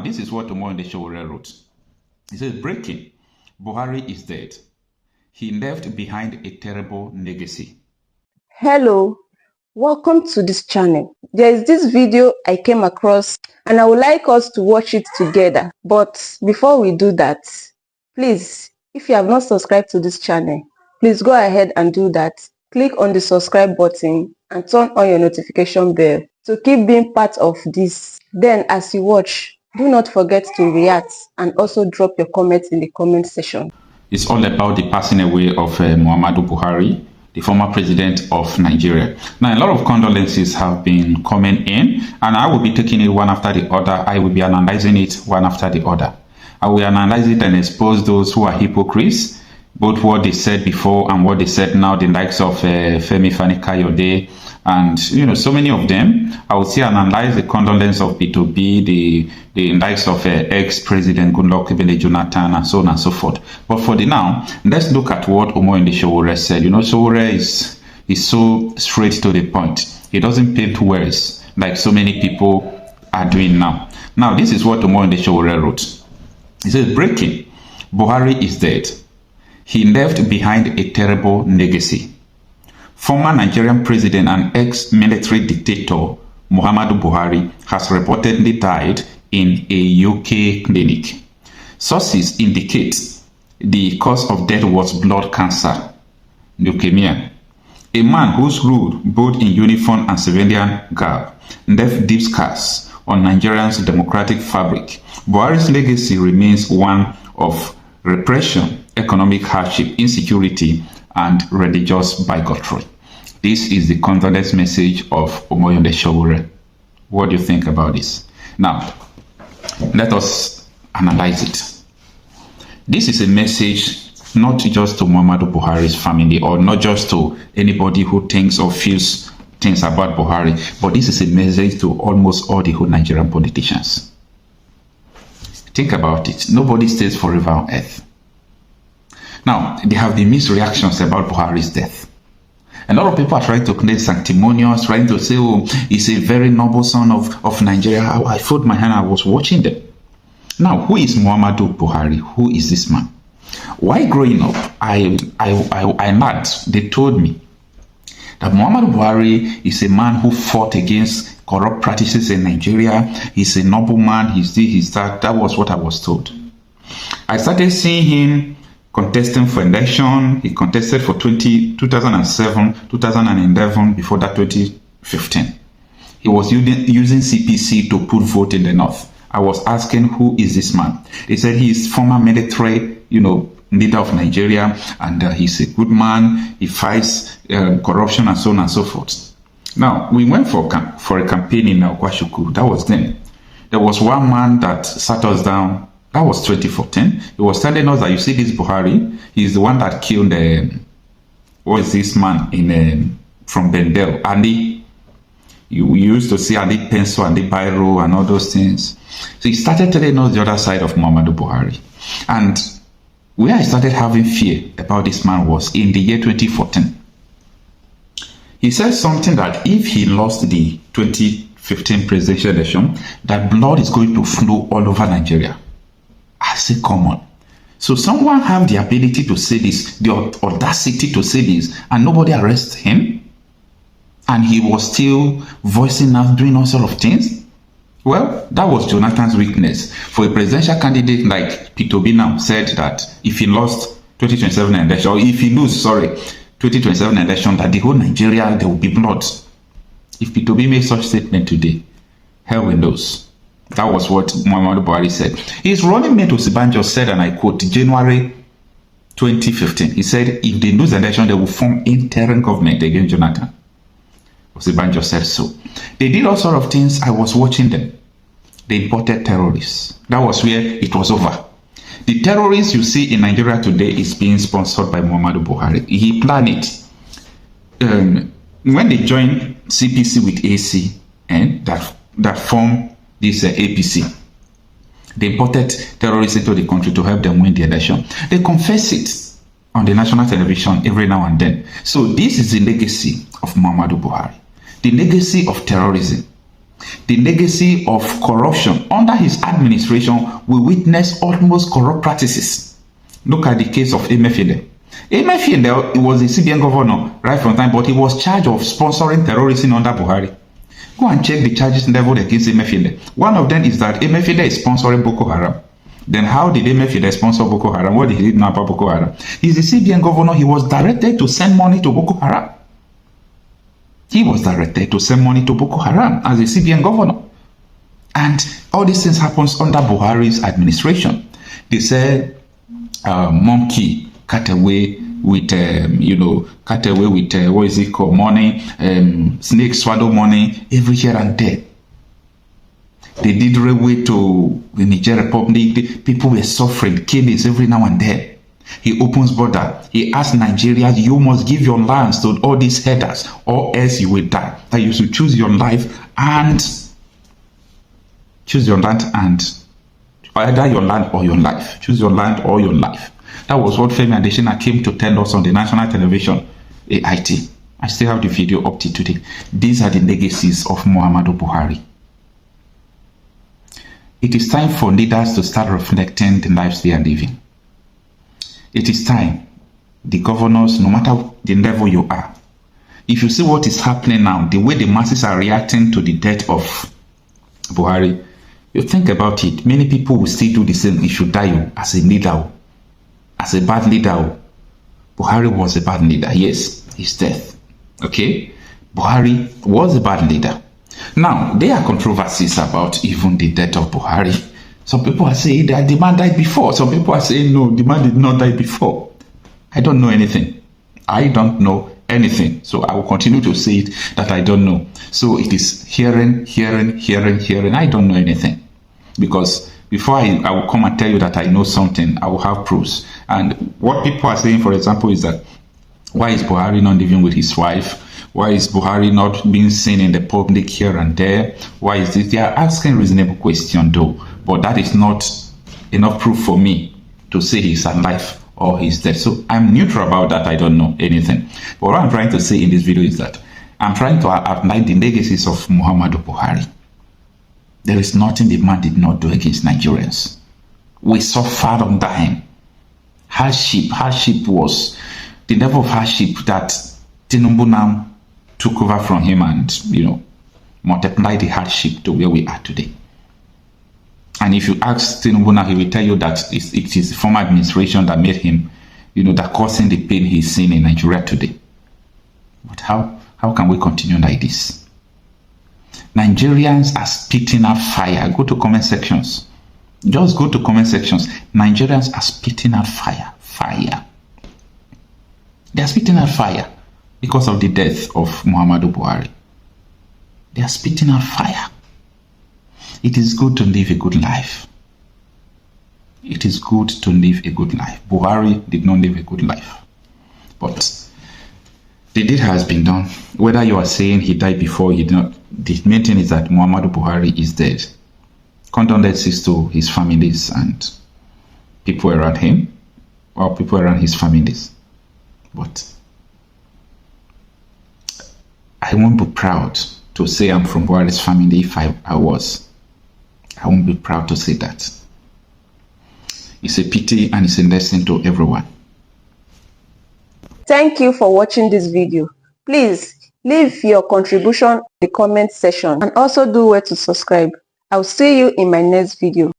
This is what Tomorrow in the Show wrote. He says, breaking, Buhari is dead. He left behind a terrible legacy. Hello, welcome to this channel. There is this video I came across and I would like us to watch it together. But before we do that, please, if you have not subscribed to this channel, please go ahead and do that. Click on the subscribe button and turn on your notification bell to keep being part of this. Then as you watch, do not forget to react and also drop your comments in the comment section. It's all about the passing away of Muhammadu Buhari, the former president of Nigeria. Now, a lot of condolences have been coming in, and I will be taking it one after the other. I will be analyzing it one after the other. I will analyze it and expose those who are hypocrites, both what they said before and what they said now, the likes of Femi Fani-Kayode, and so many of them. I will see and analyze the condolence of P2B, the likes of ex-president Goodluck Ebele Jonathan, and so on and so forth. But for the now, let's look at what Omoyinde Sowore said. Sowore is so straight to the point. He doesn't paint words like so many people are doing now. Now, this is what Omoyinde Sowore wrote. He says, breaking, Buhari is dead. He left behind a terrible legacy. Former Nigerian president and ex-military dictator Muhammadu Buhari has reportedly died in a UK clinic. Sources indicate the cause of death was blood cancer, leukemia. A man whose rule, both in uniform and civilian garb, left deep scars on Nigeria's democratic fabric. Buhari's legacy remains one of repression, economic hardship, insecurity, and religious bigotry. This is the condolence message of Omoyinde Sowore. What do you think about this? Now, let us analyze it. This is a message not just to Muhammadu Buhari's family, or not just to anybody who thinks or feels things about Buhari, but this is a message to almost all the whole Nigerian politicians. Think about it. Nobody stays forever on earth. Now, there have been mixed reactions about Buhari's death. A lot of people are trying to claim sanctimonious, trying to say, oh, he's a very noble son of Nigeria. I folded my hand, I was watching them. Now, who is Muhammadu Buhari? Who is this man? While growing up, I learned, they told me that Muhammadu Buhari is a man who fought against corrupt practices in Nigeria. He's a noble man, he's this, he's that. That was what I was told. I started seeing him contesting for election. He contested for 2007, 2011, before that 2015. He was using CPC to put vote in the north. I was asking, who is this man? They said he is former military, leader of Nigeria, and he's a good man. He fights corruption and so on and so forth. Now, we went for a campaign in Kwashiorkor. That was then. There was one man that sat us down. That was 2014. He was telling us that, you see this Buhari, he's the one that killed what is this man from Bendel, Andy. You used to see Andy Pencil, Andy Biro, and all those things. So he started telling us the other side of Muhammadu Buhari. And where I started having fear about this man was in the year 2014. He said something that if he lost the 2015 presidential election, that blood is going to flow all over Nigeria. I say, come on. So someone have the ability to say this, the audacity to say this, and nobody arrests him? And he was still voicing out, doing all sort of things? Well, that was Jonathan's weakness. For a presidential candidate like P2B now said that if he lost 2027 election, or if he lose, 2027 election, that the whole Nigeria, there will be blood. If P2B makes such statement today, hell knows. That was what Muhammadu Buhari said. His running mate Osibanjo said, and I quote, January 2015, he said, if they lose the election, they will form interim government against Jonathan. Osibanjo said so. They did all sort of things. I was watching them. They imported terrorists. That was where it was over. The terrorists you see in Nigeria today is being sponsored by Muhammadu Buhari. He planned it. When they joined CPC with AC, and that formed this APC, they imported terrorists into the country to help them win the election. They confess it on the national television every now and then. So this is the legacy of Muhammadu Buhari. The legacy of terrorism. The legacy of corruption under his administration, we witness almost corrupt practices. Look at the case of Emefiele. Emefiele was the CBN governor right from time, but he was charged of sponsoring terrorism under Buhari. Go and check the charges leveled against Emefiele. One of them is that Emefiele is sponsoring Boko Haram. Then how did Emefiele sponsor Boko Haram? What did he know about Boko Haram? He's the CBN governor. He was directed to send money to Boko Haram. He was directed to send money to Boko Haram as a CBN governor. And all these things happens under Buhari's administration. They said monkey cut away with, what is it called, money, snake swallow money, every here and there. They did railway to the Niger Republic. People were suffering, killings every now and then. He opens border. He asks Nigerians, you must give your lands to all these headers or else you will die. That you should choose your life and choose your land and either your land or your life. Choose your land or your life. That was what Femi Adesina came to tell us on the national television, AIT. I still have the video up to today. These are the legacies of Muhammadu Buhari. It is time for leaders to start reflecting the lives they are living. It is time, the governors, no matter the level you are, if you see what is happening now, the way the masses are reacting to the death of Buhari, you think about it, many people will still do the same. He should die as a leader, as a bad leader. Buhari was a bad leader, yes, his death, okay? Buhari was a bad leader. Now, there are controversies about even the death of Buhari. Some people are saying that the man died before. Some people are saying, no, the man did not die before. I don't know anything. I don't know anything. So I will continue to say it that I don't know. So it is hearing. I don't know anything. Because before I will come and tell you that I know something, I will have proofs. And what people are saying, for example, is that why is Buhari not living with his wife? Why is Buhari not being seen in the public here and there? Why is this? They are asking reasonable questions though. But that is not enough proof for me to say he's alive or he's dead. So I'm neutral about that. I don't know anything. But what I'm trying to say in this video is that I'm trying to outline the legacies of Muhammadu Buhari. There is nothing the man did not do against Nigerians. We suffered under him. Hardship was the level of hardship that Tinubu now took over from him and, multiplied the hardship to where we are today. And if you ask Tinubu now, he will tell you that it is the former administration that made him, that causing the pain he's seeing in Nigeria today. But how can we continue like this? Nigerians are spitting out fire. Go to comment sections. Just go to comment sections. Nigerians are spitting out fire. They are spitting out fire because of the death of Muhammadu Buhari. They are spitting out fire. It is good to live a good life. It is good to live a good life. Buhari did not live a good life. But the deed has been done. Whether you are saying he died before, he did not. The main thing is that Muhammadu Buhari is dead. Condolences to his families and people around him, or people around his families. But I won't be proud to say I'm from Buhari's family if I was. I won't be proud to say that. It's a pity and it's a lesson to everyone. Thank you for watching this video. Please leave your contribution in the comment section and also do well to subscribe. I'll see you in my next video.